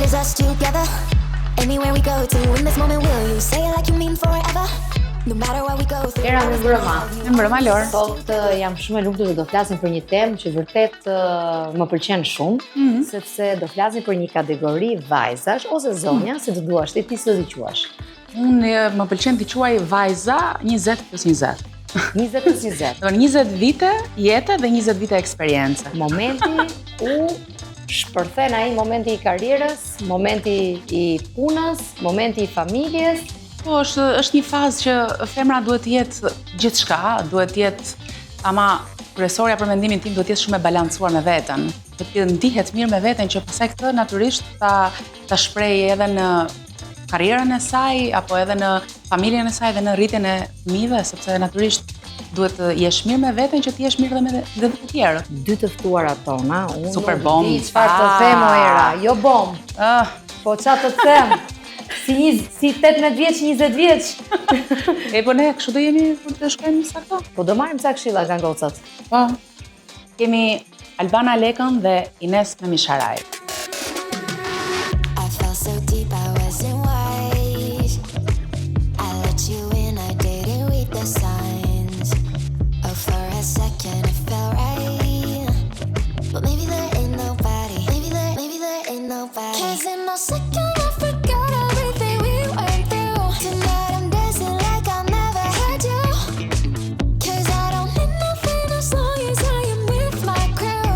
is us together. Anywhere we go to, in this moment will you say it like you mean forever? No matter what we go through. Era me mbrëma. Me mbrëma Lor. Sot jam shumë e lumtur se do flasim për një temë që vërtet më pëlqen shumë, sepse do flasim për një kategori vajzash ose zonja, si të duash ti si do t'i quash. Unë më pëlqen t'i quaj vajza 20+20. 20+20. Do 20 vite jete dhe 20 vite eksperiencë. Momenti u shpërthen ai momenti i karrierës, momenti i punës, momenti i familjes. Po, është një fazë që femra duhet të jetë gjithçka, duhet të jetë ama kryesorja për mendimin tim duhet të jetë shumë e balancuar me veten. Duhet të ndihet mirë me veten që pastaj këtë natyrisht ta shprehë edhe në karrierën e saj apo edhe në familjen e saj dhe në rritjen e fëmijëve, sepse natyrisht duhet të jesh mirë me veten që të jesh mirë dhe me të tjerë. Dy të ftuarat tona, unë Super nuk bomb. di çfarë të them o Era, jo bomb. Po çfarë të them? Si 18 vjeç, 20 vjeç. E po ne kështu do jemi kur të shkojmë sakto. Po do marrim ca këshilla nga gocat. Po. Kemi Albana Lekën dhe Ines Memisharaj. I fell so deep I wasn't wise. I let you in, I didn't read the signs. Oh, for a second it felt right. But maybe there ain't nobody. Maybe there ain't nobody. 'Cause in a second I forgot everything we went through. Tonight I'm dancing like I never had you. 'Cause I don't need nothing as long as I am with my crew.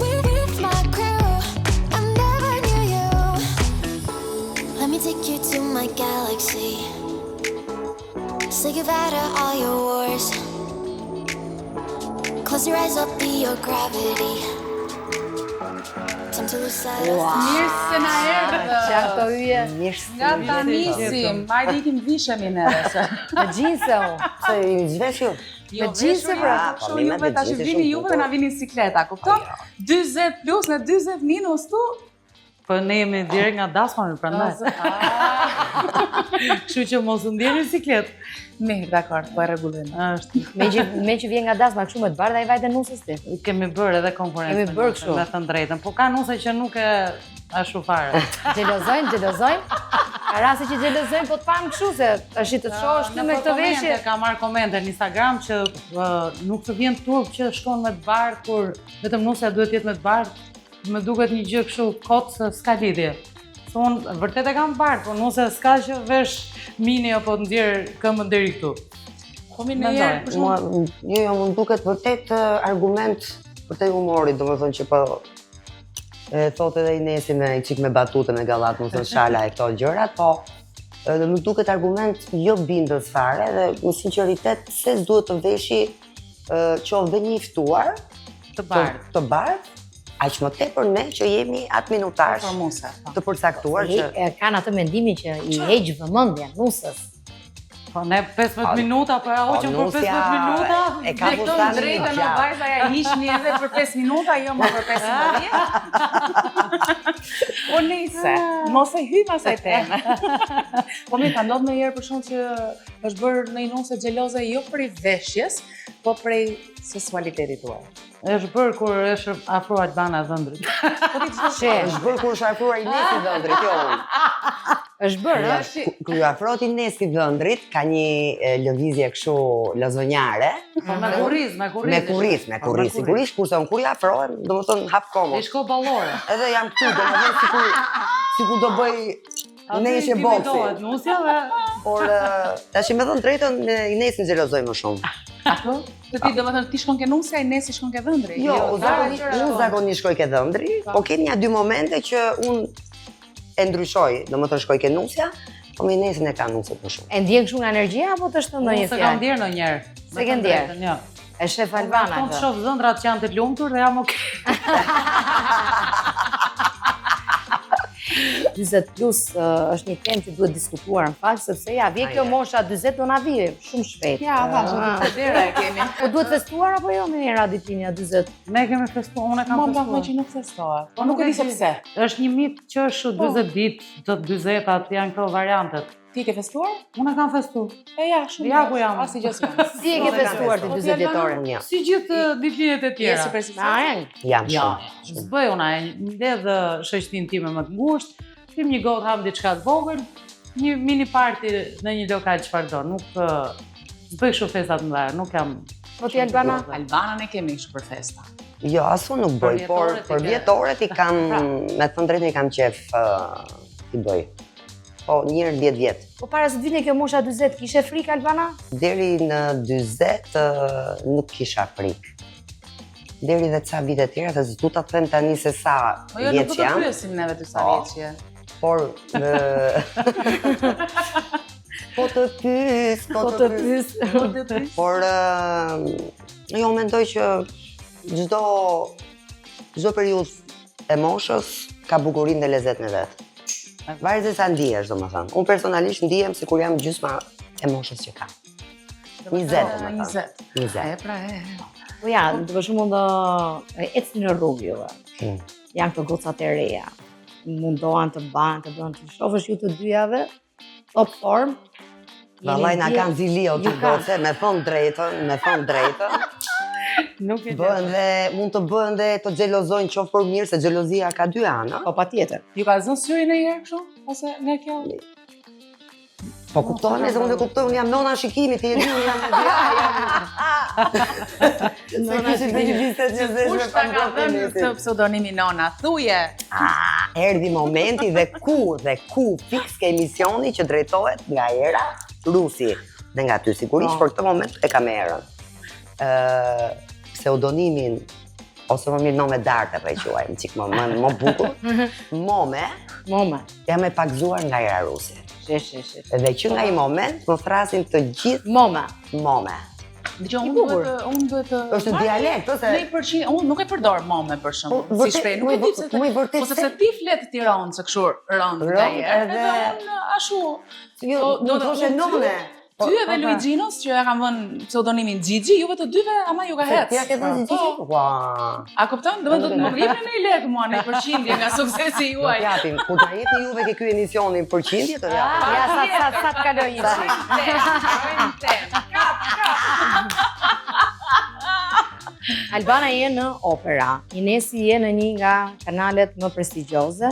With my crew. I never knew you. Let me take you to my galaxy. Say goodbye to all your wars. Close your eyes, I'll be your gravity. Time to lose sight of Mirë se na erdhë. Që këto hyje Nga ta nisim, hajde ikim vishemi neve se. me xhinse unë. Se i zhvesh ju? Jo, xhinse, pra. Shoh juve tash vini juve dhe na vini sikleta, kupton? 40 plus në 40 minus tu. Po ne jemi direkt nga Dasmani, prandaj. Kështu që mos u ndjeni siklet. Mirë, dakor, po e rregullojmë. Është. Me që vjen nga dasma kështu me të bardha ai vajte nusës ti. Kemi bërë edhe konkurrencë. Kemi bërë kështu. Me të drejtën, po ka nuse që nuk e ashtu fare. Xhelozojnë. Ka raste që xhelozojnë, po të pam kështu se tash të shohësh ty me këtë veshje. Ka marrë komente në Instagram që nuk të vjen turp që shkon me të bardhë kur vetëm nusja duhet të jetë me të bardhë. Më duket një gjë kështu kot se s'ka lidhje. Se unë vërtet e kam bardhë, po nuse s'ka që vesh mini apo të ndjerë këmbën deri këtu. Po mi në herë, për shumë. Jo, më duket vërtet argument për te humorit, domethënë që po thotë edhe Inesi me çik me batute me gallat, mos në shala e këto gjërat, po edhe më duket argument jo bindës fare dhe me sinqeritet pse s'duhet të veshi qoftë dhe një i ftuar Të bardhë. të bardhë, aq më tepër ne që jemi atë minutash të përcaktuar që Kanë atë mendimin që i heq vëmendjen nusës. Po ne 15 minuta, po e hoqëm për 15 minuta. E ka fustanin Drejtë në vajza ja hiqni edhe për 5 minuta, jo më për 15. Po nice, mos e hyjmë asaj teme. Po mi ka ndodhur ndonjëherë për shkak që është bërë në nuse xheloze jo për veshjes, po prej seksualitetit tuaj. Është bërë kur është afro Albana dhëndrit. është bërë kur është afruar Inesi dhëndrit, jo unë. Është bërë, Kur ju afrohet Inesi dhëndrit, ka një lëvizje kështu lozonjare. Po me kurriz. Me kurriz, sigurisht, kurse unë kur ju afrohem, domethënë hap E komod. shko ballore. Edhe jam këtu, domethënë sikur do bëj neshe boksi. Nusja dhe Por tash me thënë drejtën Inesin xhelozoj më shumë. Apo? Të ti domethënë ti shkon ke nusja, Inesi shkon ke dhëndri. Jo, unë zakonisht shkoj ke dhëndri, po keni një dy momente që unë e ndryshoj, domethënë shkoj ke nusja, po me Inesin e ka nusët më shumë. e ndjen kështu nga energjia apo të shton ndonjë se kam fjalë? ndjerë ndonjëherë. Se ke ndjerë? Jo. E shef Albana Të këtë. shoh dhëndrat që janë të lumtur dhe jam okay. 40 plus është një temë që duhet diskutuar në fakt sepse ja vjen kjo mosha 40 do na vijë shumë shpejt. Ja, vazhdo, dera e kemi. Po duhet festuar apo jo me era ditëlindja 40? Ne kemi festuar, unë e kam Më festuar. që nuk festohet. Po nuk e di se pse. Është një mit që është 40 ditë, të 40-at janë këto variantet. Ti ke festuar? Unë e kam festuar. E ja, shumë. Ja ku jam. Asi gjë s'kam. Si e ke festuar ti 40 vjetore? Ja, Si gjithë ditëlindjet e Je tjera. super si Na, jam Ja, shumë. s'bëj unë, mbledh shoqëtinë time më të ngushtë, Tim një gotë ham diçka të vogël, një mini party në një lokal çfarë do, nuk s'bëj kështu festa të mëdha, nuk jam. Po ti Albana? Albanën e kemi kështu për festa. Jo, asu nuk bëj, por për vjetoret i kam, me të thënë drejtën i kam qef t'i bëj. Po, njërë 10 vjetë. Po para se t'vinte kjo mosha 40, kishe frikë Albana? Deri në 40 nuk kisha frikë. Deri dhe ca vite tjera, se s'du ta them tani se sa Po jo, nuk vjeç do të jam. pyesim neve ty sa vjeç je. Por po të pyes, po të pyes. Por jo mendoj që çdo periudhë e moshës ka bukurinë dhe lezetën e vet. Varet se sa ndihesh, domethënë. Unë personalisht ndihem sikur jam gjysma e moshës që kam. 20, domethënë. 20. Pra Po ja, për shembull ecni në rrugë juve. Janë këto gocat e reja. Mundohen të bën të shohësh ju të dyjave top form. Vallai na kanë zilio të goce, me thon drejtën. Nuk e Bëhen dhe mund të bëhen dhe të xhelozojnë qoftë për mirë se xhelozia ka dy anë. Po patjetër. Ju ka zënë syri ndonjëherë kështu? Ose nga kjo? Po kuptohem, se unë e kuptoj, unë jam nona shikimit, ti e di, unë jam nona shikimit. Kush ta ka dhënë këtë pseudonimin Nona? Thuje. Erdhi momenti dhe ku fiks ke emisioni që drejtohet nga era Rusi dhe nga ty sigurisht, por këtë moment e kam erën. Pseudonimin ose më mirë nome d'arte po e quajmë, çik më bukur. Mome jam e pagzuar nga era Rusi. Dhe që nga i moment më thrasin të gjithë Mome. Dgjoj, unë duhet të Është dialekt ose ne përqin, unë nuk e përdor mome për shembull. Si shpreh, nuk e di pse. Po sepse ti flet Tiranë se kështu rënd nga edhe unë ashtu. Jo, do të thoshe none. Ty edhe Luiginos që e kam vënë pseudonimin Gigi, juve të dyve ama ju ka hec. Ti ja ke dhënë Gigi? A kupton? Do të më rripni në lek mua në përqindje nga suksesi juaj. Do t'japim, kur ta jeti juve ke ky emisioni në përqindje, të japim. Ja sa të kaloj ishi. Albana je në opera, Inesi je në një nga kanalet më prestigjioze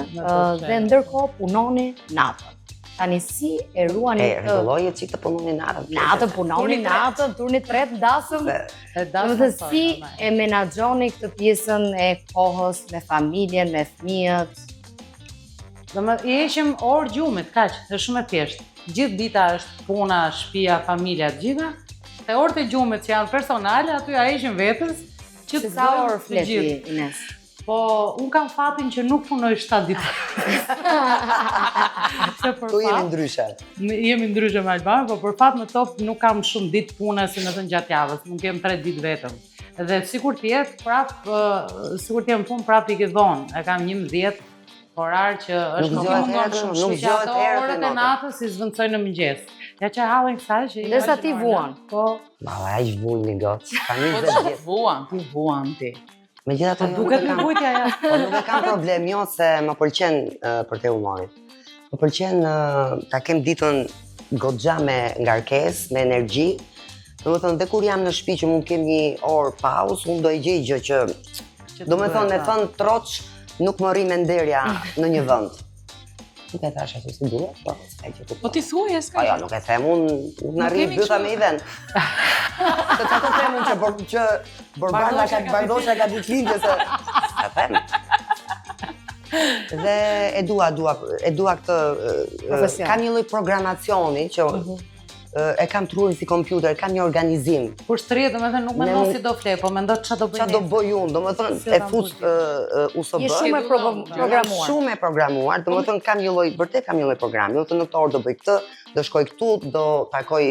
dhe ndërkohë punoni natën. Tani si e ruani këtë... Rëlloje qik të punoni natën. Natën punoni natën, turni 3 ndasëm. Dhe si e menaxhoni këtë pjesën e kohës me familjen, me fëmijët? I heqim orë gjumit, kaq, është shumë e thjeshtë. Gjithë dita është puna, shtëpia, familja, të gjitha. Te orët e gjumit që janë personale, aty ja heqim vetës që të sa orë fleti Ines? Po, unë kam fatin që nuk punoj 7 ditë. Tu jemi ndryshe. Jemi ndryshe me Albanë, po për fat në top nuk kam shumë ditë pune si me thënë gjatë javës, nuk kem 3 ditë vetëm. Dhe sikur t'jetë punë prap i ke dhonë, e kam 11 orar që është nuk mundon shumë nuk gjohet herë orët e natës i zvendçojnë në mëngjes. Ja që hallën kësaj që ndërsa ti vuan. Po. Malla, ai vuan goc. Ka 20 vjet. Vuan ti. Megjithatë duket më vujtja ja. Po nuk e kam problem jo se më pëlqen për te humorit. Më pëlqen ta kem ditën goxha me ngarkesë, me energji. Domethënë dhe kur jam në shtëpi që mund kem një orë pauzë, unë do i gjej gjë që domethënë me thënë troç nuk më rri menderja në një vend. Nuk e thash ashtu si duhet, po s'ka gjë të. Po ti thuaj s'ka. Po jo, nuk e them, unë na rri byta me i vend. Se ta të them unë që bardosha ka ditë lindje se ta them. Dhe e dua këtë kam një lloj programacioni që e kam trurin si kompjuter, kam një organizim. Kur shtrihet, domethënë nuk mendon si do fle, po mendon ç'a do bëj. Ç'a do bëj unë, domethënë e fus USB. Je shumë e programuar. Shumë e programuar, domethënë kam një lloj, vërtet kam një lloj programi, domethënë në këtë orë do bëj këtë, do shkoj këtu, do takoj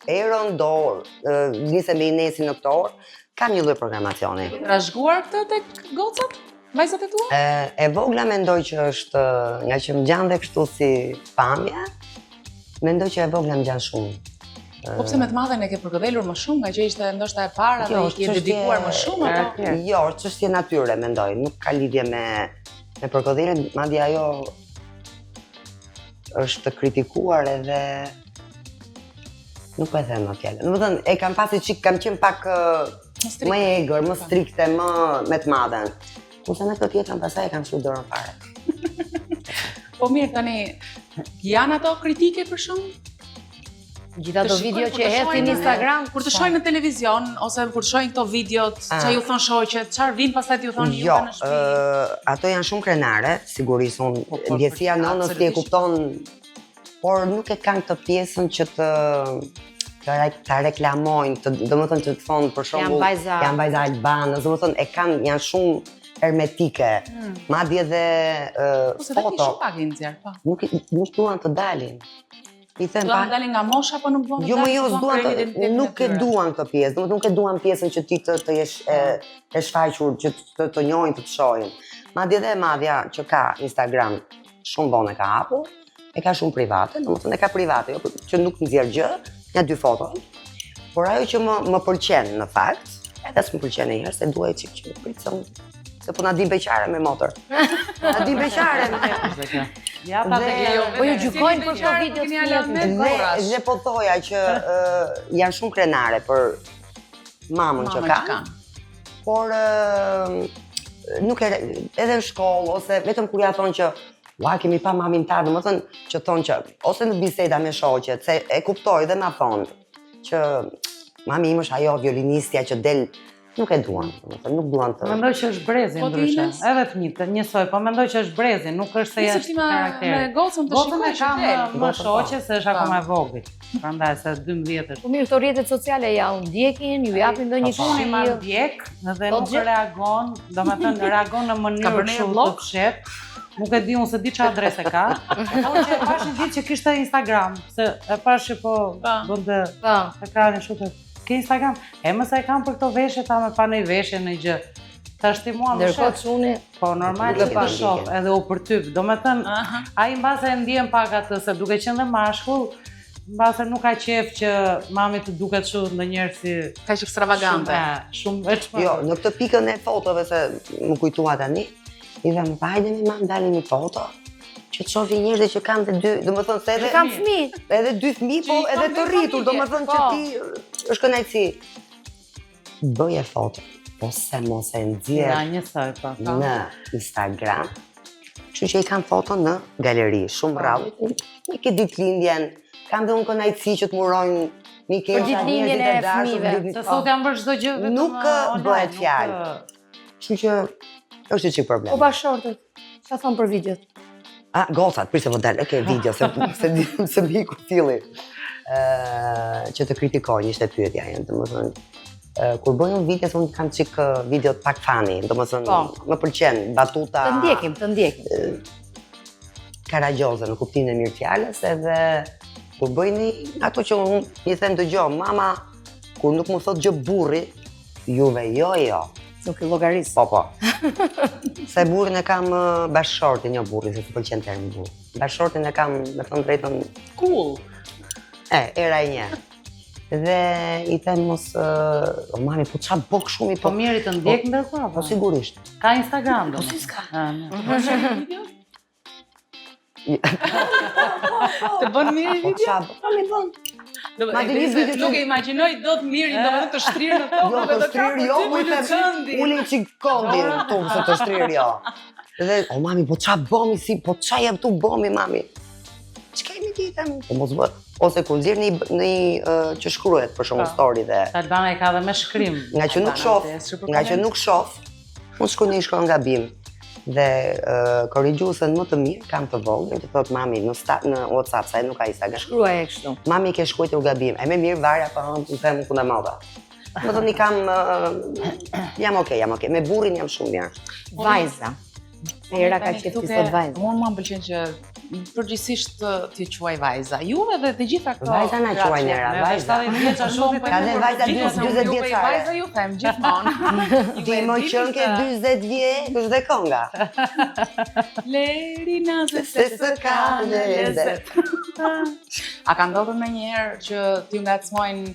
Erën, do nisem me Inesin në këtë orë. Kam një lloj programacioni. Ka zgjuar këtë tek gocat? Vajzat e tua? E vogla mendoj që është, nga që më gjan dhe kështu si pamje, mendoj që e vogla më gjan shumë. Po pse me të madhen e ke përkëdhelur më shumë nga që ishte ndoshta e para dhe i ke dedikuar më shumë apo? Jo, çështje natyre mendoj, nuk ka lidhje me përkëdheljen, madje ajo është kritikuar edhe nuk po e them më fjalë. Domethënë e kam pasi çik, kam qenë pak më e egër, më strikte, më me të madhen. Kurse me këtë tjetrën pastaj e kam shku dorën fare. Po mirë tani, janë ato kritike për shumë? Gjitha ato video që hedhin në Instagram, Kur të shohin në televizion, ose kur të shohin këto videot, që ju thon shoqet, çfarë vin pastaj t'ju thonë Jo, juve në shtëpi? ato janë shumë krenare, sigurisht unë ndjesia nënës ti e kupton, por nuk e kanë këtë pjesën që ta reklamojnë, domethënë që të thonë për shembull janë vajza albanës, domethënë e kanë janë shumë hermetike. Madje edhe Ose foto shumë pak i nxjerr, po. nuk duan të dalin. I them Duan të dalin nga mosha, po nuk duan të Jo, dalin. jo, nuk e duan këtë pjesë, domethënë nuk e duan pjesën që ti të jesh e shfaqur, që të njohin, të shohin. Madje edhe madja që ka Instagram shumë vonë e ka hapur, e ka shumë private, domethënë e ka private, jo që nuk nxjerr gjë, ja 2 foto. Por ajo që më pëlqen në fakt, edhe s'më pëlqen e herë se duaj çik që pritëm. Se po na di beqare me motor. Na di beqare me. Ja ta po ju gjykojnë për këto video të fëmijët. Dhe po thoja që janë shumë krenare për mamën që ka. Por nuk edhe në shkollë ose vetëm kur ja thonë që ua kemi pa mamin ta, domethënë që thonë që ose në biseda me shoqet, se e kuptoj dhe ma thonë që mami im është ajo violinistja që del. Nuk e duan, nuk duan të... Mendoj që është brezi ndryshe, edhe fëmijët, njësoj, po mendoj që është brezi, nuk është se jashtë karakteri. Me gocën të shikoj që del. Më shoqe se është akoma e vogël. Prandaj se 12 është. Po mirë, këto rrjetet sociale ja u ndjekin, ju japin ndonjë Unë i marr ndjek dhe nuk reagon, domethënë reagon në mënyrë kështu të fshet. Nuk e di unë se di çfarë adrese ka. Por që e pash një ditë që kishte Instagram, se e pash që po bënte ekranin kështu. Ke Instagram? E mëse e kam për këto veshje, ta me pa në i veshje në gjë. Ta shti mua më shef. Ndërkohë çuni, po normal që ta shoh, edhe u përtyp. Domethënë, ai mbase e ndjen pak atë se duke qenë dhe mashkull, mbase nuk ka qef që mami të duket kështu ndonjëherë si kaq ekstravagante. Shumë veçmë. Jo, në këtë pikën e fotove se më kujtua tani, i them, hajde mi mam dalin një foto. Që të shofi njerëzit që kanë dhe 2, domethënë se edhe kanë fëmijë. Edhe 2 fëmijë, po edhe të rritur, domethënë që ti është kënaqësi. Bëje foto, ose mos e nxjerr. Ja, njësoj, po. Në Instagram. Kështu që i kanë foto në galeri, shumë rrallë. Një ke ditëlindjen, kanë dhe unë kënaqësi që të murojnë për ditëlindjen e fëmijëve. Se sot janë bërë çdo gjë vetëm nuk bëhet fjalë. Kështu që është çik problem. Po bashortët, çfarë thon për videot? Gocat, prisë më dalë, okej, video, se mi ku tili. Që të kritikojnë, ishte pyetja jenë, domethënë. Kur bëjmë video, unë kam çik videot pak funny, domethënë, më pëlqen, batuta... Të ndjekim. Karagjoze, në kuptimin e mirë fjalës, edhe kur bëjni ato që unë i them dëgjoj, mama, kur nuk më thot gjë burri, juve jo. Nuk i llogaris. Po. Se burrin e kam bashkëshortin, jo burrin, se të pëlqen termi burr. Bashkëshortin e kam, me thënë drejtën, cool. Era e një. Dhe i them mos, mami, po ç'a bok shumë i po mirë të ndjek ndërkohë. Po sigurisht. Ka Instagram do. Po si s'ka. Të bën mirë video? Po ç'a bok, po mi bën. Nuk e imagjinoj dot mirin domethënë të shtrirë në tokë dhe të kapë ulin çik kondin tokë se të shtrirë jo. Dhe o mami, po ç'a bëmi si, po ç'a jam tu bëmi mami? Ç'ka mi ditën? Po mos bë. Ose kur nxjerr një që shkruhet për shkakun story dhe Albana e ka dhe me shkrim. Nga që nuk shoh, unë shkruaj një shkruan gabim. Dhe korrigjuesen më të mirë kam të vogël, që thot mami në WhatsApp, sa nuk ka Instagram. Shkruaj kështu. Mami ke shkruar gabim. E më mirë varja po të them ku na mova. Do të thoni kam jam okay. Me burrin jam shumë mirë. Vajza. Era ka qenë sot vajza. Unë më pëlqen që përgjithsisht ti quaj vajza. Juve dhe të gjitha këto. Vajza na quajnë era, vajza. Ka dhe vajza 40 vjeçare. Vajza ju them gjithmonë. Ti më qen ke 40 vjeç dhe konga. Lerina se ka lezet. A ka ndodhur ndonjëherë që t'ju ngacmojnë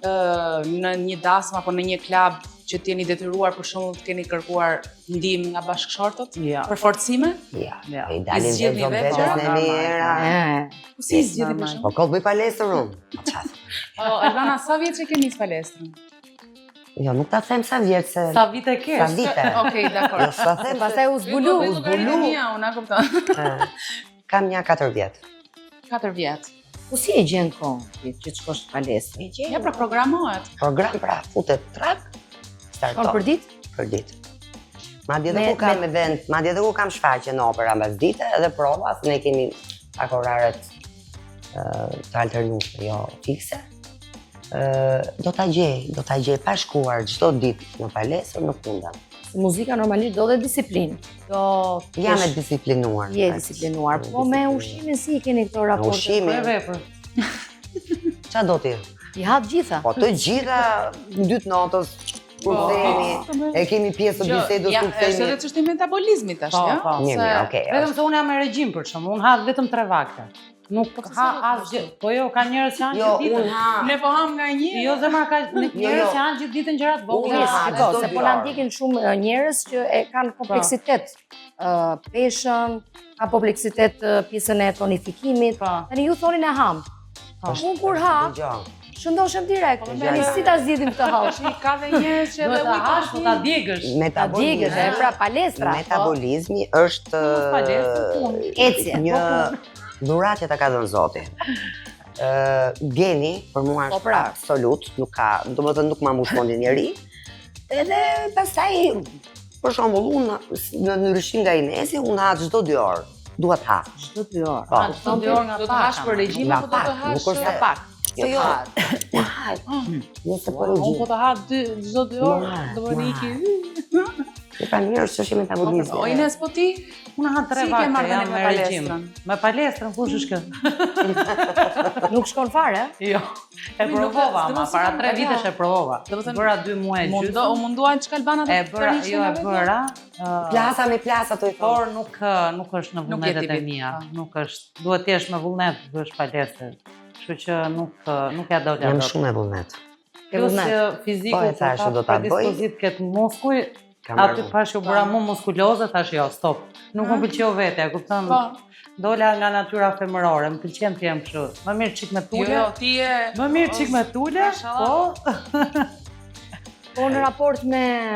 në një dasmë apo në një klub që t'jeni detyruar për shembull të keni kërkuar ndihmë nga bashkëshortët? Për forcime? Ja. I dalin dhe vetës në mira. Po si zgjidhni për shembull? Po kohë bëj palestër unë. Albana, sa vjeç e ke nis palestrën? Jo, nuk ta them sa vjeç se... Sa vite ke? Sa vite. Okej, dakor. Jo, sa them pastaj u zbulu. Unë kupton. kam një 4 vjet. 4 vjet. Po si e gjen kohën që të shkosh në palestër? Ja, pra programohet. Program pra, futet trak, Shkon starton për ditë? për ditë. Madje edhe ku kam event, madje edhe ku kam shfaqje në opera mbas dite, edhe prova, se ne kemi pak oraret të alternueshme, jo fikse. Do ta gjej pa shkuar çdo ditë në palestër, nuk mundem. Muzika normalisht do dhe disiplinë. Jam e disiplinuar. Je disiplinuar, po me ushimin si keni këto raporte? Ushimi. Po e vepër. Ç'a do ti? I ha të gjitha. Po të gjitha në 2 natës kur themi, e kemi pjesë të bisedës kur Është themi. edhe çështje metabolizmi tash, ja? Po. Mirë, okay. Vetëm se unë jam me regjim për shumë, unë ha vetëm 3 vakte. Nuk ha asgjë. Po jo, ka njerëz që hanë Jo, gjithë ditën. unë ha. Ne po ham nga një. Jo, zemra ka njerëz që hanë gjithë ditën gjëra të vogla. Unë ha, Shiko, çdo se po dy na orë. ndjekin shumë njerëz që e kanë kompleksitet. Peshën, ka kompleksitet pjesën e tonifikimit. Po. Tani ju thonin e ham. Unë kur ha, Dëgjoj. shëndoshem direkt. Tani si ta zgjidhim këtë hall? Ka dhe njerëz që Do edhe ta hash, po ta djegësh. Ta djegësh, e pra palestra. Metabolizmi është Ecje. një dhuratë që ta ka dhënë Zoti. Geni për mua Po, është pra. absolut, nuk ka, domethënë nuk ma mbush mendin njeri. Edhe pastaj për shembull unë në ndryshim nga Inesi, unë ha çdo 2 orë. Dua të ha. Çdo 2 orë. Po. Çdo 2 orë nga do të hash për regjim Nga apo do të pak, hash nuk është nga se- pak? Jo, jo. Nëse për Unë po regjim. të ha çdo 2 orë, do të Ua. iki. E pra mirë është çështje metabolizmi. O Ines, po ti? Unë ha 3 Si ke vakte, marrëdhënie jam me me regjim. palestrën? Me palestrën kush është kjo? Nuk shkon fare? Jo. E Nuk, provova, s'do ma mos para i 3 kam- vitesh e provova. Do të thënë, Bëra 2 muaj e gjysmë. U munduan çka albanat E bëra, jo e bëra. Plasa me plasa të i thonë. Por nuk është në Nuk vullnetet je e tipi. mia. Nuk është. Duhet të jesh me vullnet të bësh palestër. Kështu që nuk ja dolja Jam dot. shumë e vullnet. Ke Plus vullnet. që fiziku Po, e thash që do ta bëj. predispozit këtë muskuj, Kam aty marrë. pash u bëra më muskuloze, thash jo, stop. Nuk më pëlqeu vete, e kupton? Po. Dola nga natyra femërore, më pëlqen të jem kështu. Më mirë çik me Jo, tule. jo, ti je... Më mirë çik me tule, Mashallah. po. Po në raport me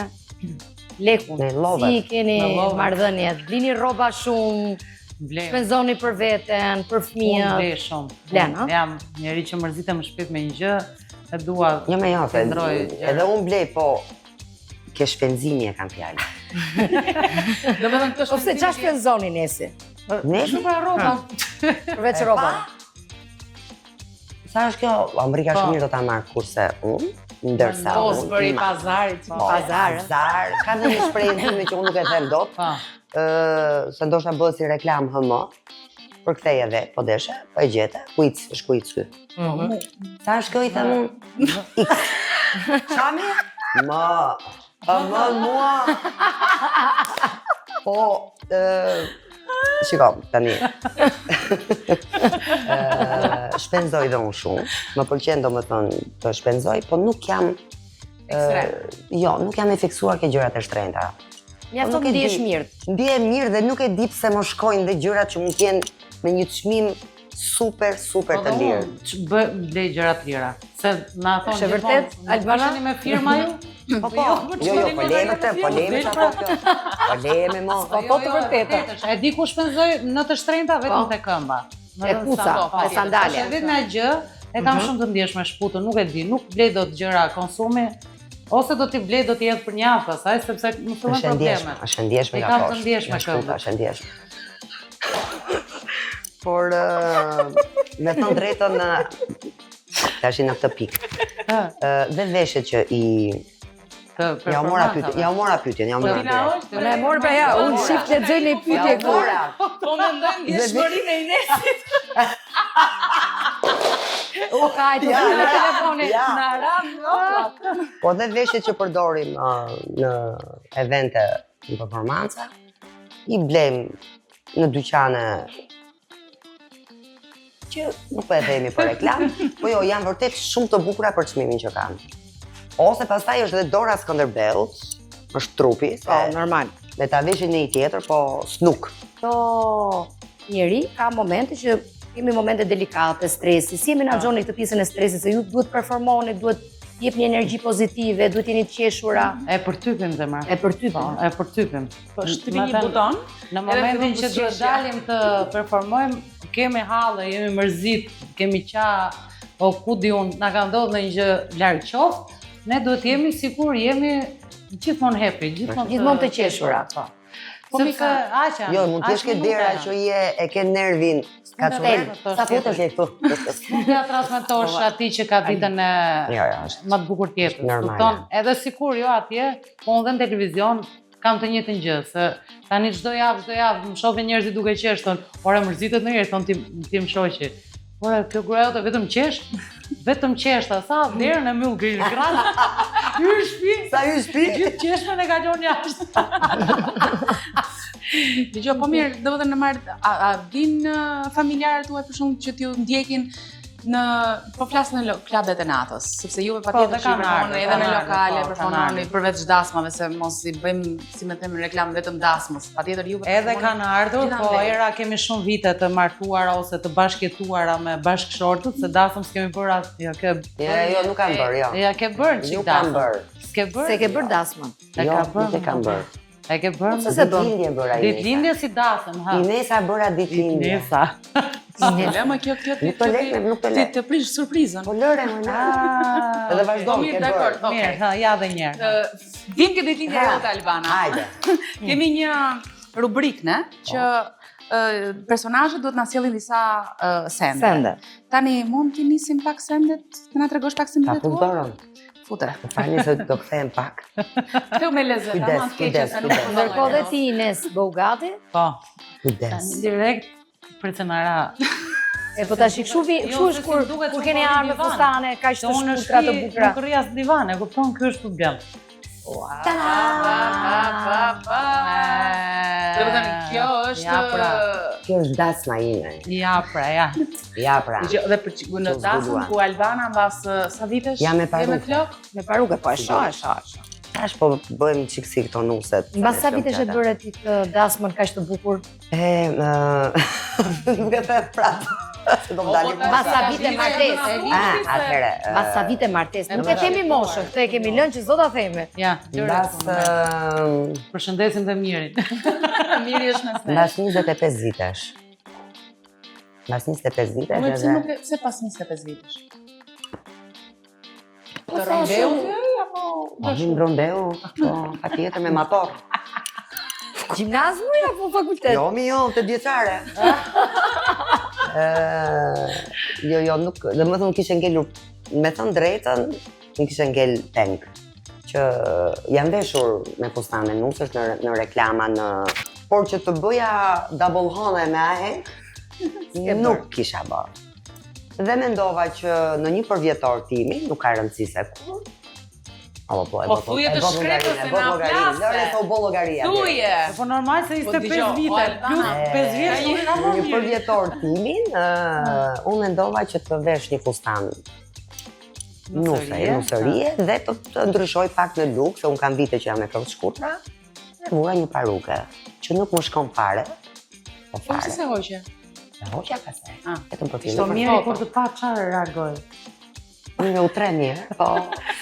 lekun, Me llovet. si keni Me llovet. marrëdhëniet? Blini rroba shumë, Blej. shpenzoni për veten, për Unë fëmijët. blej shumë. Blen, Unë jam njeri që mërzitem shpejt me një gjë, e dua. Jo me jo, se Qëndroj, edhe unë blej, po ke shpenzimi e kam fjalë. Do me thënë këtë Ose çfarë shpenzoni nesi? Ne Shumë për rroba. Përveç rrobave. Sa është kjo? Amerika Po. shumë mirë do ta marr kurse unë, ndërsa Po, unë për i ma- pazarit. Po, pazar, pazar. Ka dhe një shprehje time që unë nuk e them dot, Po. se ndoshta bëhet si reklam HM. Përktheje vetë, po deshe, po e gjete, kuic, është kuic ky. Sa është kjo i them unë? X. Çami? Ma. Më mua. Po, shiko, tani. Shpenzoj dhe unë shumë. Më pëlqen domethënë të shpenzoj, po nuk jam jo, nuk jam e fiksuar ke gjërat e shtrenjta. Mjafton nuk e ndihesh di. mirë. Ndihem mirë dhe nuk e di pse më shkojnë dhe gjërat që mund të jenë me një çmim super të lirë. Blej gjëra të lira. Se na thonë Është e vërtet, Albana? Albana? Me firma ju? Po, jo, po lejme këtë, po lejme që ato kjo. Po lejme mo. Po të vërteta. E di ku shpenzoj në të shtrenjta vetëm Po. te këmba. E kuca, e sandale. Është vetëm një gjë, e kam shumë të ndjeshme shputën, nuk e di, nuk blej dot gjëra konsumi. Ose do t'i blej, do t'i jetë për një javë pastaj, sepse më fillon probleme. Është ndjeshme E nga kam poshtë. të ndjeshme Nga shkuta, këmbë. është ndjeshme. Por me thënë drejtën tash në këtë pikë. Dhe veshjet që i ja u mora pyetjen, ja u mora pyetjen. Po na e morë pra ja, unë shif lexoj në pyetje Ja u mora. Po me ndojnë ndjeshmërinë e Inesit. U hajtë në telefonin. Ja. Në ram, Po dhe veshjet që përdorim në evente, në performanca, i blejmë në dyqane që nuk po e themi për reklam, po jo, janë vërtet shumë të bukura për çmimin që kanë. Ose pastaj është edhe Dora Skënderbeut, është trupi, se Po, normal. me ta veshë në një tjetër, po snuk. Këto njeri ka momente që kemi momente delikate, stresi. Si e menaxhoni këtë pjesën e stresit se ju duhet performoni, duhet jep një energji pozitive, duhet jeni të qeshura. E përtypim zemra. E përtypim. Po, e përtypim. Po shtypi një buton. Në momentin që duhet dalim të performojmë, kemi hallë, jemi mërzit, kemi qa, o ku di unë, na ka ndodhur në një gjë larg qoftë, ne duhet jemi sikur jemi gjithmonë happy, Gjithmonë të qeshura. Po. Sepse aqa. Jo, mund të jesh ke dera që e ke nervin. Ka Tel, sa futesh këtu. Nuk ja transmetosh atij që ka ditën e është më të bukur tjetër. normale. Kupton? Edhe sikur jo atje, po unë dhe në televizion kam të njëjtën gjë, se tani çdo javë më shohin njerëzit duke qesh, thon, "Ora mërzitet ndonjëherë thon ti më shoqi." Ora kjo gruaja jote vetëm qesh? Vetëm qesh ta sa derën e mbyll grill gratë. Hyr shtëpi. Sa hyr shtëpi? Gjithë qeshmen e kalon jashtë. Dgjoj, po mirë, domethënë në marrë, a din familjarët tuaj për shembull që t'ju ndjekin në po flas në klubet e natës, sepse juve patjetër që përfoni edhe në lokale, përfononi përveç dasmave se mos i bëjmë, si më them, reklam vetëm dasmës. Patjetër juve Edhe kanë ardhur, po era kemi shumë vite të martuara ose të bashkëjetuara me bashkëshortët, se dasëm s'kemi bërë atë, Jo, nuk kam bërë, jo. Ja ke bërë çik Nuk kam dasëm. bërë. S'ke bërë? Se ke bërë dasmën. Jo, nuk e kam bërë. E ke bërë? Se bën? Ditëlindje bëra Ditëlindje si dasëm, ha. Inesa bëra ditëlindje. Inesa. Më kjo Nuk të lek. të prish surprizën. Po lëre më na. Edhe vazhdo Po mirë, ke dakor, bërë. okej. Mirë, ha, ja dhe njerë. Vim ke ditëlindja jote Albana. Hajde. Kemi një rubrikë, ne, që personazhet duhet na sjellin disa sende. Sende. Tani mund t'i nisim pak sendet, të na tregosh pak sendet Ta e tua? përdorën. Fute. Më falni se do kthehem pak. Këtu me lezet, Kujdes, ama të kujdes, keqe. kujdes. Ndërkohë dhe ti Ines Bogati, Po, Kujdes. direkt për të në ra. e po tash kështu Jo, se si kur duket kur që keni po ardhur me divan. fustane kaq Se të unë në shkurtra të shtëpi bukura. nuk rrjas divan, e kupton, ky është problem. Do të thënë, kjo është Ja, pra. Kjo është dasma ime. Ja, pra, ja. Ja pra. Dhe për në Që dasmën zbuluan. ku Albana mbas sa vitesh? Jam me Je parukë. flok? Me paruke, po e shoh. Tash po bëjmë çik si këto nuset. Mbas sa vitesh e bëre ti të dasmën kaq të bukur? Nuk e them prapë. Se do më dalim. Mbas sa vite martesë? Atëherë. Mbas sa vite martesë? Nuk e themi moshën, këtë e kemi lënë që s'do ta themi. Ja, Mbas përshëndesim dhe mirin. Miri është mes nesh. mbas 25 vitesh. Mbas 25 vitesh Unë pse edhe nuk pse pas 25 vitesh? Të rëndeu apo po vim Brondeu, po patjetër me motor. Gjimnazmi apo fakultet? Jo, të vjeçare. Jo, nuk, domethënë kishe ngelur, me thënë drejtën, nuk kishe ngel tank. Që jam veshur me fustane nusesh në reklama por që të bëja double hone me ahenk, nuk kisha bërë. Dhe mendova që në një përvjetor timi, nuk ka rëndësi se kur. Po thuje të shkretës se na flasë. Lëre se u bo llogaria. Thuje. Po normal se ishte 5 dëgjoj, vite, plus 5 vjeç unë kam Në një mirë. përvjetor timin, unë mendova që të vesh një fustan nusërie dhe të ndryshoj pak në look, se unë kam vite që jam me këmbë shkurtra, dhe vura një paruke, që nuk më shkon fare. Po Po fare. pse se hoqe? E hoqja pastaj. Vetëm për Ishte fillim. mirë kur të pa çfarë reagoj. Unë u tre mirë, po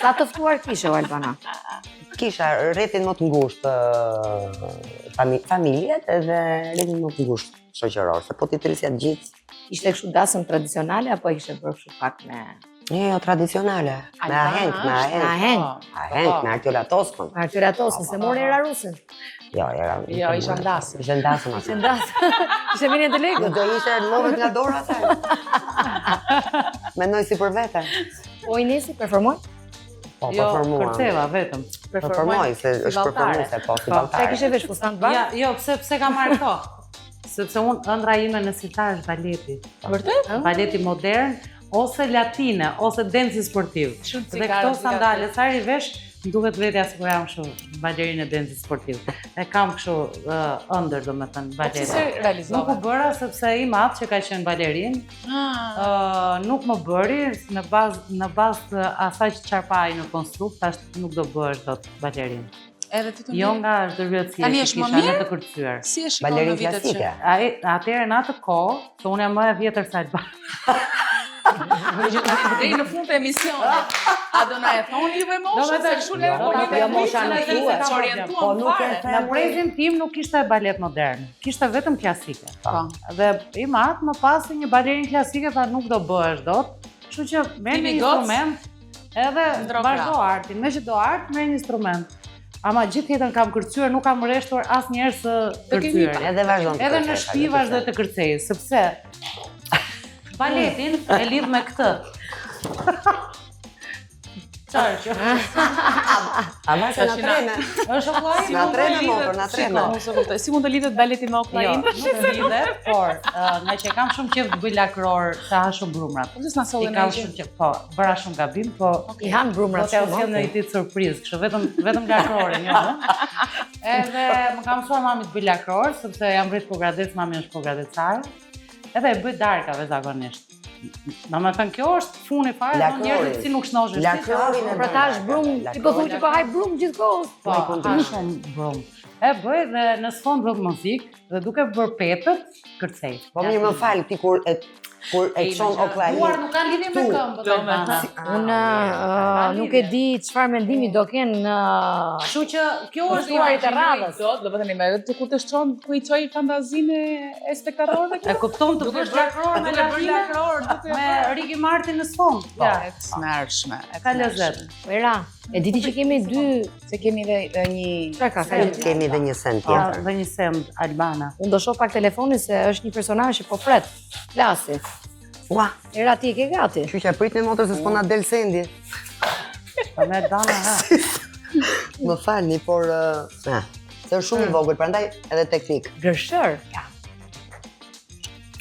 Sa të ftuar kishe o Albana? kisha rrethin më të ngushtë familjet edhe rrethin më të ngushtë shoqëror, se po ti trisja të gjithë. Ishte kështu dasëm tradicionale apo ishte bërë kështu pak me Jo, tradicionale, me ahenk, me Artiola Toskën. Artyra Tosën, se mori era rusin? Jo, Jo, isha ndasëm. Ishe ndasëm atë. Ishte mirë të legë? Do ishte lodhët nga dora asaj. Mendoj si për vete. Po Inesi performoj? Po, Jo, performuam. kërceva vetëm. Performoj, se është performuese, po, si Sa balltare. kishe vesh fustan të Ja, bardhë? jo, pse ka marrë këto? Sepse unë ëndra ime në sitar është baleti. Vërtet? Baleti modern, ose latine, ose densi sportiv. Shumë Dhe cikare, këto sandale, sa i vesh, më duket vetja se kur jam kështu balerinë e densi sportiv. E kam kështu ëndër, domethënë, Pse baleti. se Nuk u realizove? bëra sepse i madh që ka qenë balerin, nuk më bëri në bazë të asaj që çfarë ai në konstrukt, tash nuk do bëhesh dot balerin. Edhe ti të Jo mirë? nga zhdërvjetësia Tani që është më kisha në mirë? të kërcyer. Si e shikon në Balerin vitet që... klasike. Atëherë në atë kohë, se unë jam më e vjetër se Albana. Deri në fund të emisionit. A do na e thoni juve moshën se kështu ne jo mosha në të Po orientuam nuk e fare. Në prezin tim nuk kishte balet modern, kishte vetëm klasike. Po. Dhe i mat më pas një balerin klasike tha nuk do bëhesh dot. Kështu që merr një instrument edhe vazhdo artin. Me që do art, merr një instrument. Ama gjithë jetën kam kërcyer, nuk kam rreshtur asnjëherë së kërcyer. Edhe vazhdon. Edhe në shtëpi vazhdoj të kërcej, sepse baletin e lidh me këtë. Çfarë që? Ama se na treme. Është vllai, Na treme motor, na treme. Si mund të lidhet baleti me oklain? Nuk lidhet, por nga që kam shumë qejf të bëj lakror, sa ha shumë brumrat. Po s'na sollen I kam shumë qejf, po, bëra shumë gabim, po I han brumrat do t'ja sjell në një ditë surprizë, kështu vetëm lakrorin, jo. Edhe më ka mësuar mami të bëj lakror, sepse jam rrit Pogradec, mami është pogradecare. Edhe e bëj darkave zakonisht. Domethënë kjo është funi fare, njerëzit si nuk shnoshin. Lakrorin Pra ta është brum, ti po thuaj që po haj brum gjithkohës. Po, ha shumë brum. E bëj dhe në sfond vë muzikë dhe duke bërë petët, kërcej. Po mirë më fal, ti kur e çon oklain. Duar nuk kanë lidhje me këmbët. Unë nuk e di çfarë mendimi do kenë Kështu që kjo është duarit e radhës. Do të thënë me kur të shton ku i çoj fantazinë e spektatorëve E kupton të bësh lakror me lakror me Ricky Martin në sfond. Ja, e tmerrshme. Ka lezet. Era, e diti që kemi dy, Se kemi edhe një çfarë ka thënë? Kemi edhe një send tjetër. Dhe një send Albana. Unë do shoh pak telefonin se është një personazh që po flet. Flasi. Ua, Era ti e ke gati. kështu që prit në motor se s'po na del sendi. Po me Dana ha. Më falni, por se është shumë i vogël, prandaj edhe teknik. Gërshër.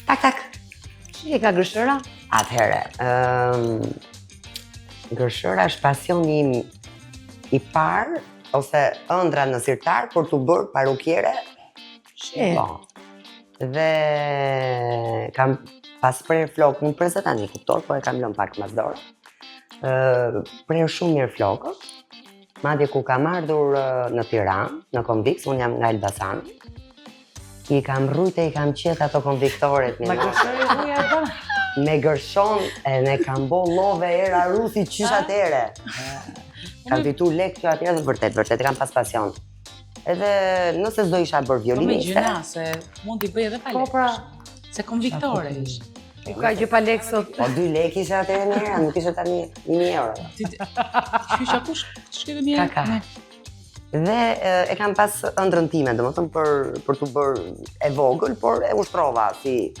Tak. Çi e ka gërshëra? Atëherë, gërshëra është pasioni im i parë ose ëndra në sirtar për të bërë parukjere. Shi. Po. Dhe kam pas prerë flokë, nuk presa tani kuptor, po e kam lënë pak mas dorë. Prerë shumë mirë flokët. Madje ku kam ardhur në Tiranë, në Konviks, unë jam nga Elbasan. I kam rrujtë e i kam qetë ato konviktoret Me gërshëri huja e bën. me gërshon e ne kam bo love era rusi qysh atere. Kam fitu lek që atere dhe vërtet kam pas pasion. Edhe nëse s'do isha bërë me violiniste, gjëna se mund t'i bëj edhe pa Po lekë. pra, Se konviktore ish. Ka gjë pa lek sot. po 2 lek ishe atere në era, nuk ishe tani 1000 euro. Qysha kush shkeve mirë? Ka. Dhe e kam pas ëndrën time, domethënë për të bërë e vogël, por e ushtrova si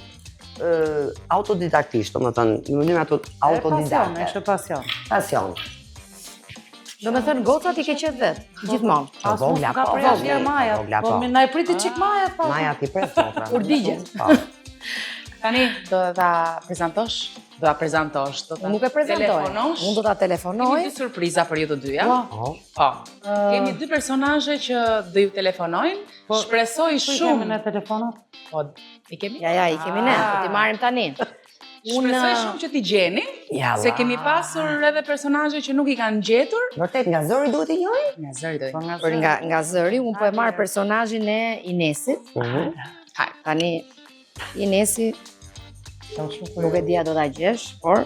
autodidaktisht, domethënë në mënyrë autodidakte. Është pasion. Pasion. Do me thënë gocat i ke qetë vetë, gjithmonë. Po vogla, Ka po preja vogla, Maja. vogla, Po po. na e priti çik Maja po. Maja ti pres motra. Kur digje. Po. Tani do ta prezantosh? Do ta prezantosh? Unë nuk e prezantoj. Telefonosh? Unë do ta telefonoj. Kemi dy surpriza për ju të dyja. Po. Po. Kemi dy personazhe që do ju telefonojnë. Shpresoj Kemi shumë. në telefonat. Po, i kemi? Ja, i kemi ne, po ti marrim tani. Shpresoj shumë që t'i gjeni, Ja, se kemi pasur edhe personazhe që nuk i kanë gjetur. Vërtet nga zëri duhet i njohim? Nga zëri do. Për nga zëri, unë po e marr personazhin e Inesit. Hajde. Tani Inesi nuk e dia do ta gjesh, por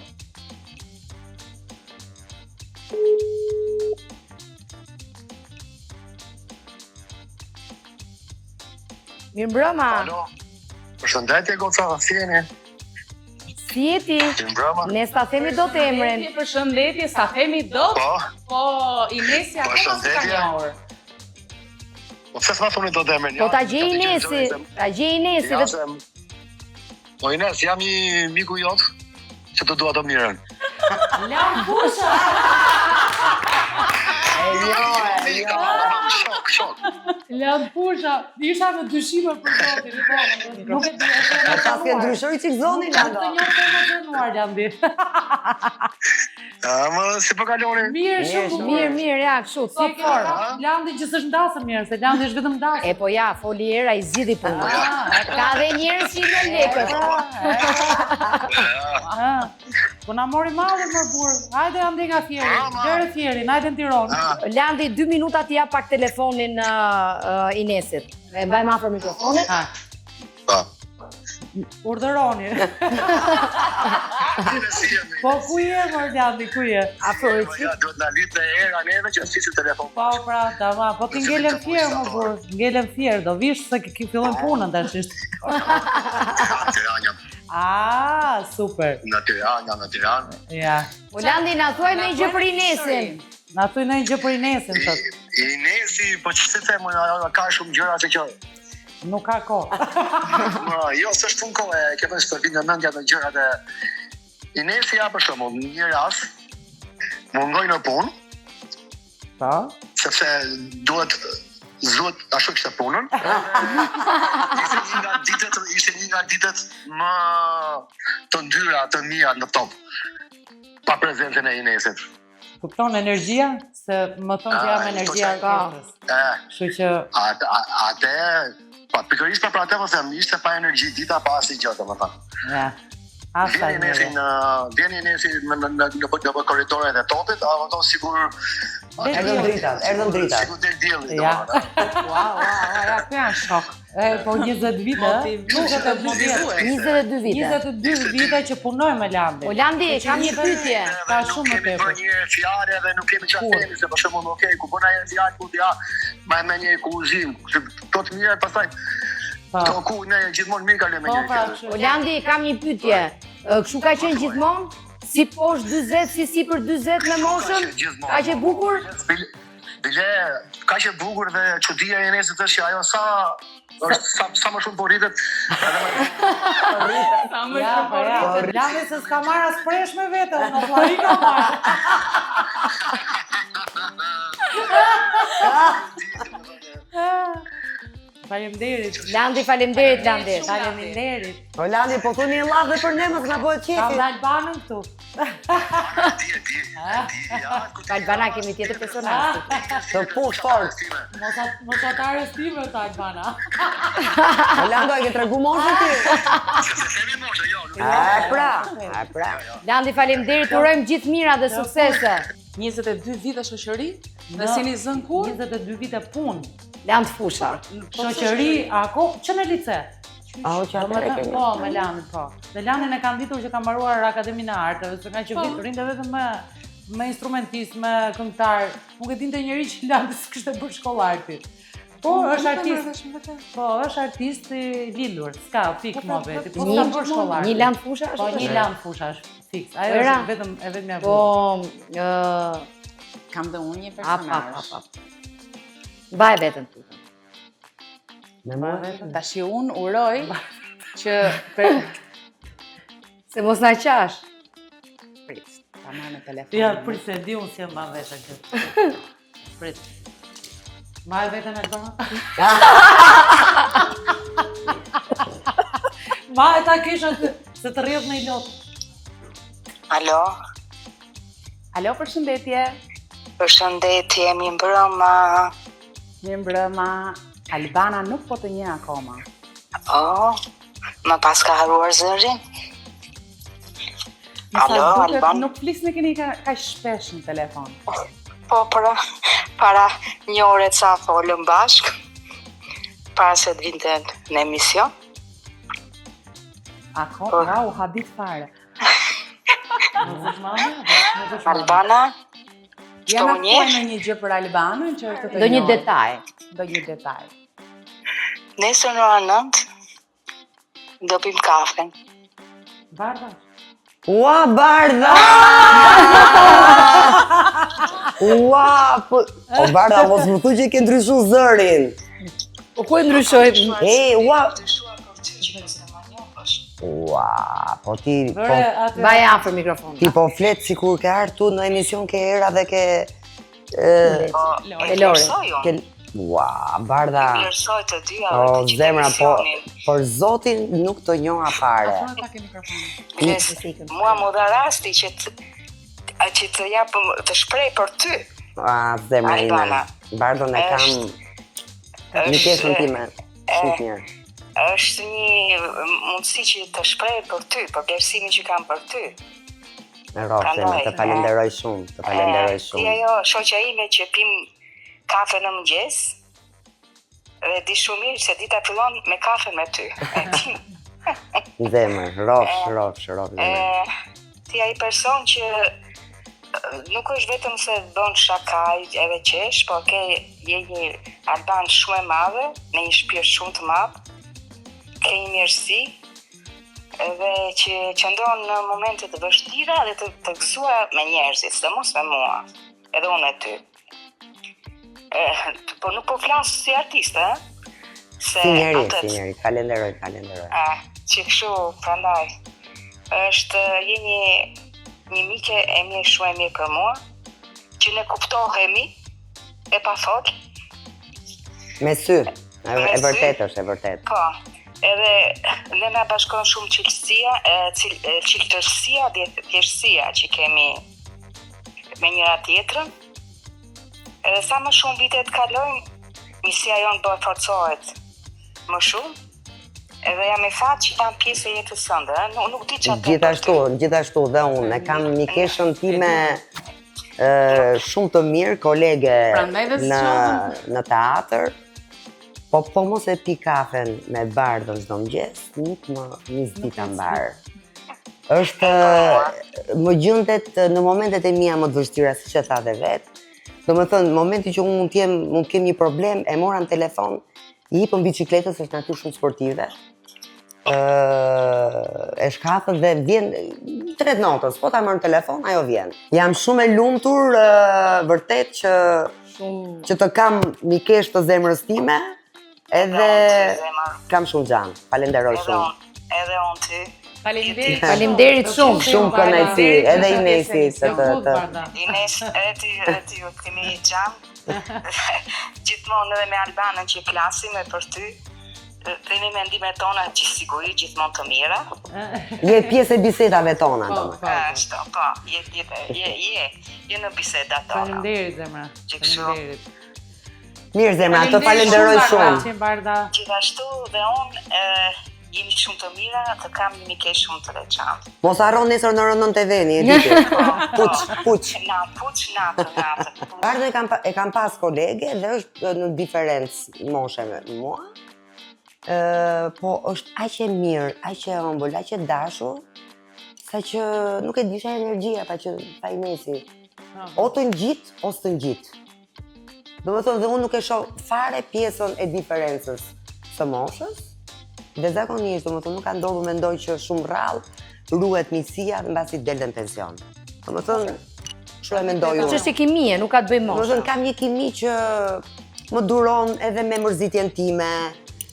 Mirëmbrëma. Alo, përshëndetje goca, si jeni? Si jeti? Mirëmbrëma. Ne s'ta themi dot emrin. Përshëndetje, sa themi dot? Po, Po, Inesi akoma s'e ka Përshëndetje. njohur. po pse s'ma thoni do emrin? Po ta gjej Inesi, ta gjej Inesi Ja, dhe po Ines, jam një miku jot që të dua të mirën. Lam pusha. Shok. Lam pusha. Isha në dyshime për zotin. Nuk e di. Pas ke ndryshoj çik zonin Të Lando. një të emocionuar Landi. Më si po kaloni? Mirë, shumë mirë, ja, kështu, Si top form. Landi që s'është ndasë mirë, se Landi është vetëm ndasë. E po ja, foli era i zgjidhi punën. Ka dhe njerëz që i lën lekët. Po na mori malli më burr. Hajde andi nga Fieri. Gjere Fieri, hajde në Tiranë. Landi 2 minuta t'i jap pak telefonin Inesit. E mbajmë afër mikrofonit. Po. Urdhëroni. Po ku je, Orlandi, ku je? Afro Ja, do të na lidhë era neve që si telefon. Po pra, tama, po ti ngelem fier më burr, ngelem fier, do vish se ki fillon punën tash. Tiranë. Ah, super. Në Tiranë. Ja. Orlandi, na thuaj me gjë për Inesin. Na thuj në një gjë për Inesin, thot. Inesi, po ç'se them, ka shumë gjëra që kjo. Nuk ka kohë. Jo, s'është punë kohë, ke pas të vinë në mendja në gjërat e Inesi ja për shembull, një rast mungoj në punë, Po. sepse duhet ashtu kishte punën. Ishte një nga ditët më të ndyra të mia në top. Pa prezencën e Inesit. Kupton energjia? Se më thonë që jam energjia e orkestrës. Kështu që Atë, pa pikërisht për atë po them, ishte pa energji dita pa asnjë gjë, domethënë. ja. Asta Vjen Inesi në korridoret e topit, ato sigur Erdhën dritat. sigur del dielli. Ja. Wow, ja, kjo janë shok. Po 20 vite, 22 vite. 22 vite që punoj me Landi. Orlandi, kam një pyetje. Ka shumë më tepër. tepër. Kemi bërë një fjalë dhe nuk kemi çfarë themi, se për shembull, okay, ku bëna një fjalë ku ja, më me një kuzim, to të mira pastaj. Po. To ku ne gjithmonë mirë kalojmë me Po, njëri pra, tjetrin. kështu. Orlandi, kam një pyetje. Kështu ka qenë gjithmonë? Si poshtë 40, si për 40 me moshën? Ka që bukur? Bile, ka që bukur dhe çudia e Enesit është që ajo sa më shumë po rritet, edhe më Ja, po ja. Landi se s'ka marrë as presh me vete, në Florida ka marrë. Faleminderit. Landi, faleminderit Landi. Faleminderit. Orlandi, po thoni një llaf dhe për ne mos na bëhet Kam qefi. dalë banën këtu. Albana kemi tjetër personazh. Të push fort. Mos atare stime të Albana. Orlando, e ke tregu moshën ti? A pra. Landi, faleminderit. Urojmë gjithë mira dhe suksese. 22 vite shoqëri, dhe si një zën kur? 22 vite punë. Land fusha. Shoqëri, ako, që në lice? Au që atë e kemi. Po, me Landin, po. Dhe Landin e kam ditur që kam mbaruar Akademinë e Arteve, se nga që vitë rinte vetëm me instrumentist, me këngëtar. Nuk e dinte njëri që Landi s'kishte bërë shkollë arti. Po, është artist. Po, është artist i lidhur, s'ka fik më veti. Po, s'ka bërë shkollë arti. Një land fusha është? Po, një land fusha është fiks. Ajo është vetëm e vetëm ja Po, Kam dhe unë një personazh. Mbaj veten tu. Me mua. Tashi unë uroj që Se mos na qash. prit, ta marr në telefon. Ja, prit se di unë si e mban veten këtë. Prit. Ma e veten e këtona? Ma e ta kisha se të rrjedh me i lotë. Alo, Alo, përshëndetje. përshëndetje, mi mbrëma. Mirëmbrëma. Albana nuk po të njeh akoma. Oh, më pas ka haruar zërin? Alo, Alban? Nuk flisni keni ka shpesh në telefon. Po, para një ore ca folëm bashk, para se të vinte në emision. Akoma, u habit fare. Albana, Ja më na njeh? thuaj në një gjë për Albanën që të Do një njohim. detaj. Do një detaj. Nesër në orën 9, do pim kafen. Bardha. Ua, Bardha! Ua, po... O, Bardha, mos më thuaj që ke ndryshu zërin. Po ku e ndryshoj? Ua... Ua, po ti... Vëre atë. Vaj afër mikrofonit. Ti po flet sikur ke artu në emision ke era dhe ke... E Lori. ke ua, Bardha... Mirësoj të dyja. O, zemra, po... Por zotin nuk të njoha fare. Pak e mikrofonin. Mua më dha rasti që të jap të shprej për ty. A, zemra ime. Albana. Bardhën e kam... Një pjesën time. Shumë mirë. Është një mundësi që të shprej për ty, për vlerësimin që kam për ty. Rrofë, zemra, të falenderoj shumë, të falenderoj Ti shumë. ajo shoqja ime që pim kafe në mëngjes, dhe di shumë mirë se dita fillon me kafe me ty. E ti. Zemër, rrofsh, zemër. ti ai person që nuk është vetëm se bën shakaj edhe qesh, po je një alban shumë e madhe, me një shpirt shumë të madh, ke një mirësi, edhe që qëndron në momente të vështira dhe të gëzuar me njerëzit, sidomos me mua, edhe unë e ty. Po nuk po flas si artiste, se Si njeri, falenderoj. Që kështu, prandaj, je një mike e mirë, shumë e mirë për mua, që ne kuptohemi, e pa fol. Me sy, e vërtet është, e vërtet. Po, edhe ne na bashkon shumë çiltërsia dhe thjeshtësia që kemi me njëra tjetrën. Edhe sa më shumë vitet kalojnë, misia jonë bërë forcohet më shumë. Edhe jam e fat që jam pjesë e jetës sënde, nuk di çfarë. Gjithashtu dhe unë, e kam mikeshën time shumë të mirë, kolege në teatr, po mos e pi kafen me bardhën çdo mëngjes, nuk më nis dita mbar. Është më gjendet në momentet e mia më të vështira, siç e tha dhe vet. Domethënë, momenti që unë mund kem një problem, e mora në telefon, i jepëm bicikletës, është natyrë shumë sportive. E shkatët dhe vjen 3 notës, po ta marr në telefon, ajo vjen. Jam shumë e lumtur, vërtet që të kam mikesh të zemrës time, edhe kam shumë gjan. Falenderoj shumë. Edhe unë ty. Faleminderit shumë. Shumë kënaqësi, edhe Inesit. Ines, edhe ty kemi gjan. Gjithmonë edhe me Albanën që flasim e për ty, kemi mendimet tona që siguri gjithmonë të mira. Je pjesë e bisedave tona, domethënë. Po, je në bisedat tona. Faleminderit zemra. Faleminderit. Mirë zemra, të falenderoj shumë. Gjithashtu dhe unë jemi shumë të mira, të kam një mikesh shumë të veçantë. Mos harron nesër në orën 9 e veni, e di. Puç. Natë. Ardhe e kam pas kolege dhe është në diferencë moshe me mua. Po është aq e mirë, aq e ëmbël, aq e dashur, sa që nuk e disha energjia pa që pa Inesi. O të ngjit, ose të ngjit. Domethënë dhe unë nuk e shoh fare pjesën e diferencës së moshës. Dhe zakonisht, domethënë nuk ka ndodhur mendoj që shumë rrallë ruhet miqësia dhe mbasi del në pension. Domethënë, kështu e mendoj unë. Ç'është kimie, nuk ka të bëjë moshë. Domethënë kam një kimi që më duron edhe me mërzitjen time,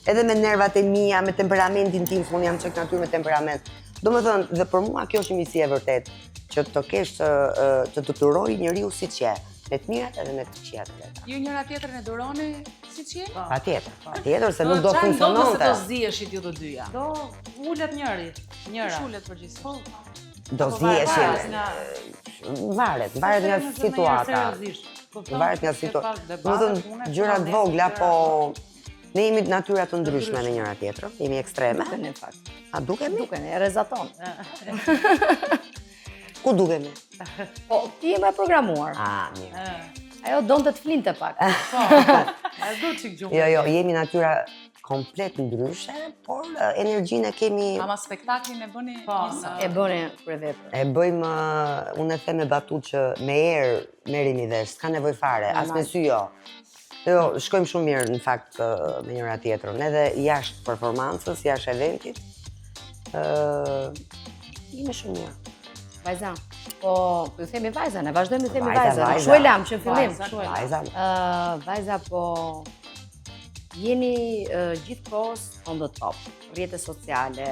edhe me nervat e mia, me temperamentin tim, se unë jam çik natyrë me temperament. Domethënë, dhe për mua kjo është një miqësi e vërtet, që të kesh të të turoj njeriu siç je. Me të mirat edhe me të këqijat vetë. Ju njëra tjetrën e duroni siç je? Patjetër, se nuk do funksiononte. Se do ziheshit ju të dyja. Do ulet njëra. Shulet përgjithsisht. Do ziheshin. Varet nga situata. Varet nga situata. Domethënë gjëra të vogla, po ne jemi natyra të ndryshme me njëra tjetrën, jemi ekstreme. Në fakt. A dukemi? Dukeni, e rrezaton. Ku dukemi? Po, ti je më programuar. Mirë. Ajo donte të flinte pak. Po, a do çik gjumë. Jo, jemi natyra komplet ndryshe, por energjinë e kemi. Ama spektaklin e bëni njësoj. E bëni për vetë. E bëjmë, unë e them me batut që me erë merremi vesh, s'ka nevojë fare, as me sy jo. Jo, shkojmë shumë mirë në fakt me njëra tjetrën, edhe jashtë performancës, jashtë eventit. Jemi shumë mirë. Vajza, po ju themi vajza, ne vazhdojmë të themi vajza. Shu e lam që në fillim. Vajza, po jeni gjithkohës on the top. Rrjetet sociale,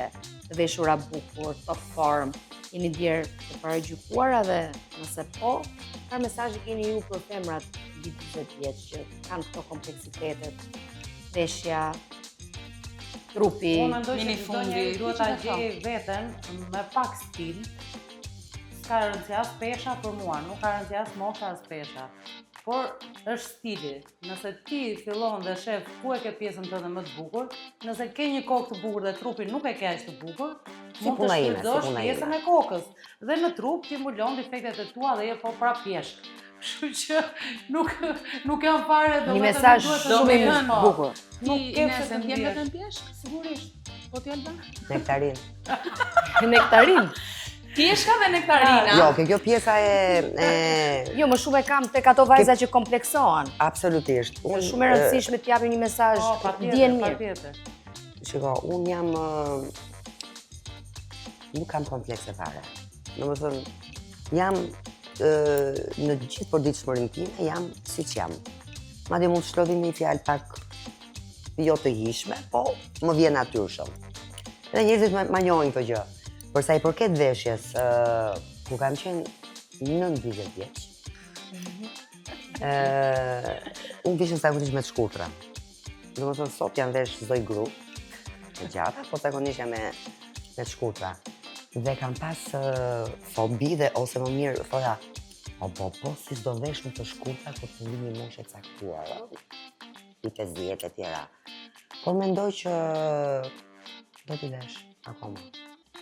të veshura bukur, top form, jeni djerë të paragjykuara dhe nëse po, çfarë mesazhi keni ju për femrat mbi 40 vjeç që kanë këto kompleksitetet, veshja, trupi, Unë mendoj që çdo njeri duhet ta gjejë veten me pak stil. Ka rëndësi as pesha për mua, nuk ka rëndësi as mosha as pesha. Por është stili. Nëse ti fillon dhe shef ku e ke pjesën tënde më të bukur, nëse ke një kokë të bukur dhe trupi nuk e ke aq të bukur, mund të shfrytëzosh pjesën e kokës. Dhe në trup ti mbulon defektet e tua dhe je po prap pjeshk. Kështu që nuk jam fare një mesazh shumë i bukur. Ti Inese ndjen vetëm pjeshk? Sigurisht. Po ti Alba? Nektarin. Nektarin. Pjeshka dhe nektarina. Jo, kjo pjesa e Jo, më shumë e kam tek ato vajza që kompleksohen. absolutisht. Është shumë e rëndësishme të japim një mesazh Po, dijen mirë. patjetër. Shiko, unë jam nuk kam komplekse fare. Domethënë, jam në gjithë përditshmërinë time jam siç jam. Madje mund të shtrovi një fjalë pak jo të hishme, po më vjen natyrshëm. Edhe njerëzit ma njohin këtë gjë. Për sa i përket veshjes, ku kam qenë 19 vjeç, unë vishën zakonisht me të shkurtra. Domethënë sot janë vesh çdo grup të gjata, po zakonisht jam me të shkurtra. Dhe kam pas fobi dhe ose më mirë thoja, po si s'do vesh me të shkurtra kur të vi një moshë e caktuar, i 50 e tjera. Por mendoj që do t'i vesh akoma.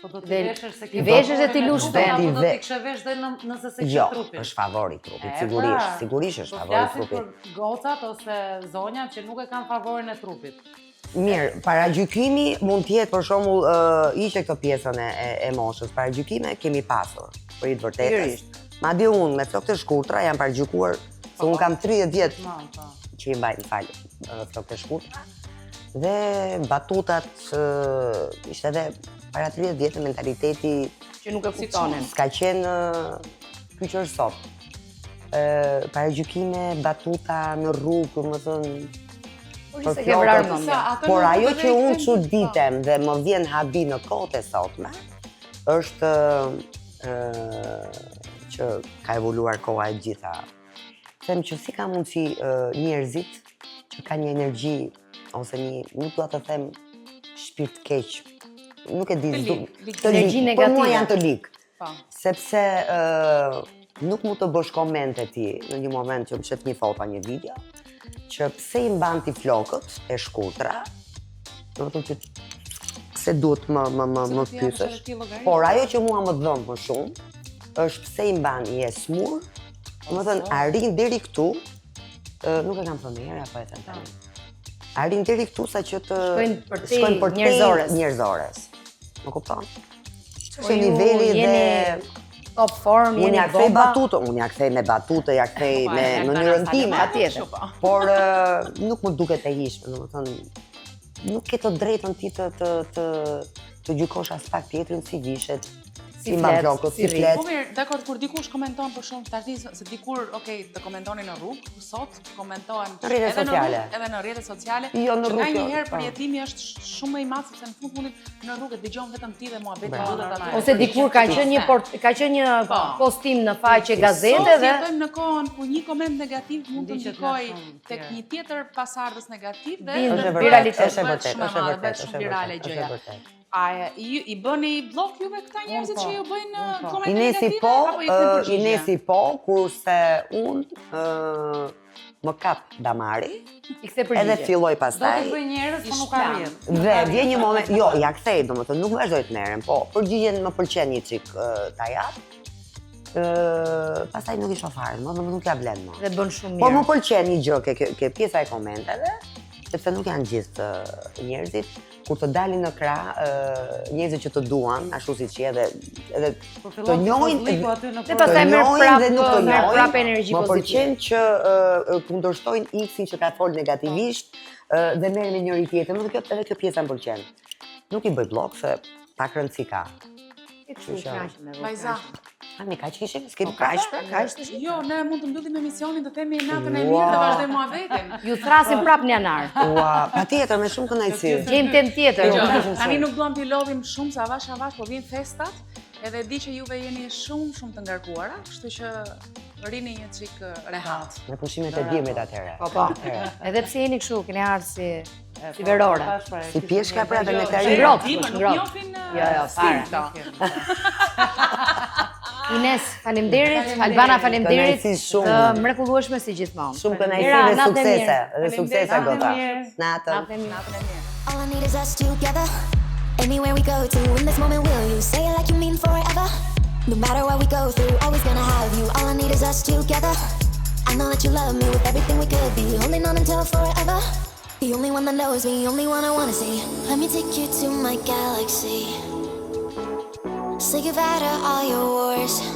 Po do t'i Dhe veshësh se i veshësh dhe t'i lush vetë. vetë. Apo do t'i kishe vesh dhe nëse se Jo, kishe trupin. është favori i trupit, E, sigurisht, pra, sigurisht është po favori i flasim trupit. për gocat ose zonjat që nuk e kanë favorin e trupit. Mirë, paragjykimi mund t'jetë për shembull ishte këtë pjesën e moshës. Paragjykime kemi pasur, për i të vërtetës. Madje unë me flokët e shkurtra jam paragjykuar se unë kam 30 vjet që i mbaj, flokët e shkurtra. Dhe batutat ishte edhe para 30 vjetë mentaliteti Që nuk e kuptonin. s'ka qenë ky që është sot. Paragjykime, batuta në rrugë, domethënë Se ke vrarë mendja. por ajo që unë çuditem dhe më vjen habi në kohët e sotme është që ka evoluar koha e gjitha. Them që si ka mundësi njerëzit që kanë një energji ose një, nuk dua të them shpirt keq, nuk e di, Energji po negative. mua janë të lig. Po. Sepse nuk mund të bësh komente ti në një moment që më shef një foto, një video, që pse i mban ti flokët e shkurtra, do të thotë pse duhet më pyesësh. Por ajo që mua më dhëm më shumë është pse i mban je smur, domethënë arrin deri këtu, nuk e kam thënë apo e them tani. Arrin deri këtu sa që të Shkojnë për te njerëzores. Më kupton? Po Që ju niveli dhe jeni top form, unë jeni ja kthej bomba. batutë, unë ja kthej me batutë, ja kthej me mënyrën time. Patjetër. Por nuk më duket e hishme, domethënë nuk ke të drejtën ti të gjykosh as pak tjetrin si vishet, si mban flokët, si flet. Po mirë, dakor, kur dikush komenton për shumë tash se dikur, të komentonin në rrugë, sot komentohen Në rrjetet sociale. Edhe në rrjetet sociale. Jo, në që rrugë, Njëherë po. përjetimi është shumë më i madh sepse në fundit në rrugë dëgjon vetëm ti dhe muhabet aty. Ose dikur ka qenë një postim në faqe gazete dhe dhe jetojmë në kohën ku një koment negativ mund të Ndiqet ndikojë nga shumë tek tjerë. një tjetër pasardhës negativ dhe Është Është viralitet, vërtet, është vërtet, shumë e është madhe, vërtet, bëhet është shumë virale vërtet, gjëja. është vërtet. A i bëni blok juve këta njerëzit që ju bëjnë komente Inesi negative? po, Apo ju kthejnë përgjigje? Inesi po, kurse unë më kap damari, i kthe edhe përgjigje. filloj Do pastaj. të bëj njerëz, po nuk ka rrjet. Dhe vjen një moment, jo, ja kthej, domethënë nuk vazhdoj të merrem, po përgjigjen më pëlqen një çik ta jap. Pastaj nuk i shoh fare, domethënë nuk ja vlen më. Dhe bën shumë Po më mirë. pëlqen një gjë ke pjesa e komenteve, sepse nuk janë gjithë njerëzit kur të dalin në krah njerëzit që të duan, ashtu siç je edhe të njohin Dhe pastaj merr prap energji Më pozitive. pëlqen që kundërshtojnë X-in që ka fol negativisht dhe merren me njëri tjetrin. Edhe kjo pjesa më pëlqen. Nuk i bëj blok se pak rëndësi ka. Vajza. Mi kaq ishim, s'kemi Kaq të Jo, ne mund të mbyllim emisionin të themi natën e mirë dhe vazhdojmë muhabetin. ju thrasim prap në janar. Ua, patjetër me shumë kënaqësi. Gjejmë temë tjetër. Tani nuk duam t'i lodhim shumë se avash, po vijnë festat, edhe di që juve jeni shumë të ngarkuara, kështu që rini një çik rehat. Me pushimet e dimrit atëherë. Po. Edhe pse jeni kështu, keni ardhur si verore. Si pjeshka pra dhe nektarin. Ngrot. Jo, fare. Ines, faleminderit. Albana, faleminderit. Të mrekullueshme si gjithmonë. Shumë kënaqësi dhe suksese. Dhe suksese gota. Natën. All I need is us together. Anywhere we go to, in this moment will you say it like you mean forever? No matter what we go through, always gonna have you. All I need is us together. I know that you love me with everything we could be, holding on until forever. The only one that knows me, only one I wanna see. Let me take you to my galaxy. Say goodbye to all your wars.